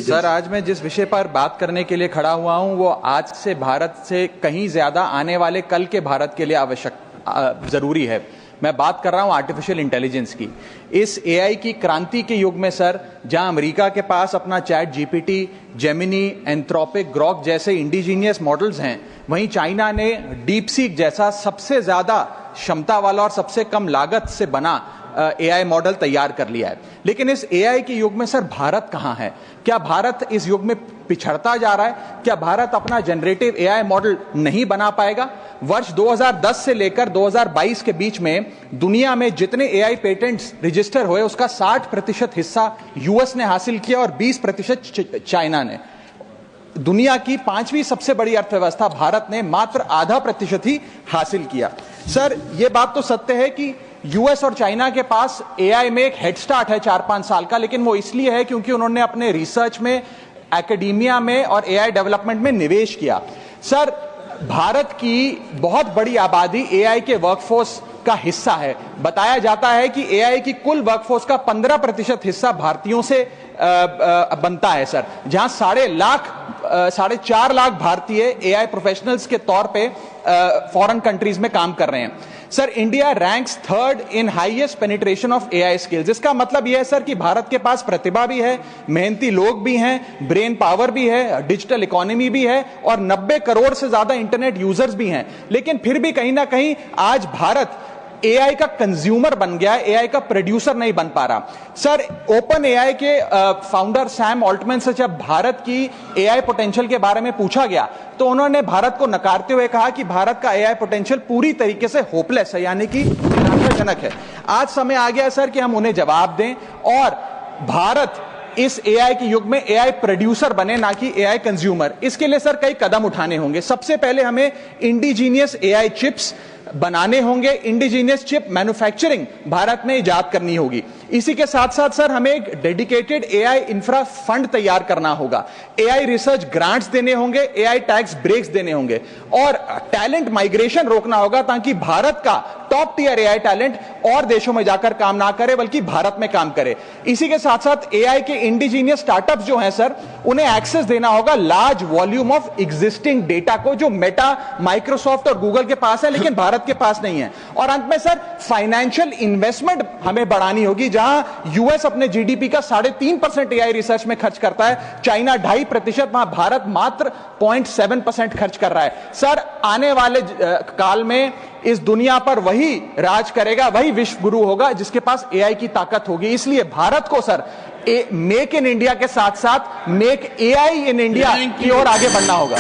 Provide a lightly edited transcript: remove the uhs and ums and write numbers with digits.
Intelligence. Sir, आज मैं जिस विषय पर बात करने के लिए खड़ा हुआ हूं वो आज से भारत से कहीं ज्यादा आने वाले कल के भारत के लिए आवश्यक जरूरी है। मैं बात कर रहा हूं आर्टिफिशियल इंटेलिजेंस की। इस एआई की क्रांति के युग में सर, जहां अमेरिका के पास अपना chat GPT, Gemini, Anthropic, Grok जैसे इंडिजीनियस मॉडल्स हैं, वहीं चाइना ने डीप सीक जैसा सबसे ज्यादा क्षमता वाला और सबसे कम लागत से बना एआई मॉडल तैयार कर लिया है। लेकिन इस एआई के युग में सर भारत कहां है? क्या भारत इस युग में पिछड़ता जा रहा है? क्या भारत अपना जनरेटिव एआई मॉडल नहीं बना पाएगा? वर्ष 2010 से लेकर 2022 के बीच में दुनिया में जितने एआई पेटेंट्स रजिस्टर हुए उसका 60% हिस्सा यूएस ने हासिल किया और 20% चाइना ने। दुनिया की 5वीं सबसे बड़ी अर्थव्यवस्था भारत ने मात्र आधा प्रतिशत ही हासिल किया। सर, यह बात तो सत्य है कि यूएस और चाइना के पास एआई में एक हेड स्टार्ट है 4-5 साल का, लेकिन वो इसलिए है क्योंकि उन्होंने अपने रिसर्च में, एकेडमिया में और एआई डेवलपमेंट में निवेश किया। सर, भारत की बहुत बड़ी आबादी एआई के वर्कफोर्स का हिस्सा है। बताया जाता है कि एआई की कुल वर्कफोर्स का 15% हिस्सा भारतीयों से बनता है सर, जहां 4.5 लाख भारतीय एआई प्रोफेशनल्स के तौर पे फॉरेन कंट्रीज में काम कर रहे हैं। Sir, India ranks 3rd in highest penetration of AI skills. इसका मतलब यह है सर कि भारत के पास प्रतिभा भी है, मेहनती लोग भी हैं, ब्रेन पावर भी है, डिजिटल इकोनॉमी भी है और 90 करोड़ से ज्यादा इंटरनेट यूजर्स भी हैं। लेकिन फिर भी कहीं ना कहीं आज भारत एआई का कंज्यूमर बन गया है, एआई का प्रोड्यूसर नहीं बन पा रहा। सर, ओपन एआई के फाउंडर सैम ऑल्टमैन से जब भारत की एआई पोटेंशियल के बारे में पूछा गया तो उन्होंने भारत को नकारते हुए कहा कि भारत का एआई पोटेंशियल पूरी तरीके से होपलेस है, यानी कि निराशाजनक है। आज समय आ गया सर कि हम उन्हें जवाब दें और भारत इस एआई के युग में एआई प्रोड्यूसर बने, ना कि एआई कंज्यूमर। इसके लिए सर कई कदम उठाने होंगे। सबसे पहले हमें इंडिजीनियस एआई चिप्स बनाने होंगे, इंडिजीनियस चिप मैन्युफैक्चरिंग भारत में इजाद करनी होगी। इसी के साथ साथ सर हमें एक डेडिकेटेड एआई इंफ्रा फंड तैयार करना होगा, एआई रिसर्च ग्रांट्स देने होंगे, एआई टैक्स ब्रेक्स देने होंगे और टैलेंट माइग्रेशन रोकना होगा ताकि भारत का टॉप टियर एआई टैलेंट और देशों में जाकर काम ना करे बल्कि भारत में काम करे। इसी के साथ साथ एआई के इंडिजीनियस स्टार्टअप्स जो हैं सर, उन्हें एक्सेस देना होगा large volume of existing data को, जो मेटा, माइक्रोसॉफ्ट और गूगल के पास है लेकिन भारत के पास नहीं है। और अंत में सर फाइनेंशियल इन्वेस्टमेंट हमें बढ़ानी होगी। जहां यूएस अपने जीडीपी का 3.5% एआई रिसर्च में खर्च करता है, चाइना 2.5%, वहां भारत मात्र 0.7% खर्च कर रहा है। सर, आने वाले काल में इस दुनिया पर वही राज करेगा, वही विश्व गुरु होगा जिसके पास एआई की ताकत होगी। इसलिए भारत को सर मेक इन इंडिया के साथ साथ मेक एआई इन इंडिया की ओर आगे बढ़ना होगा।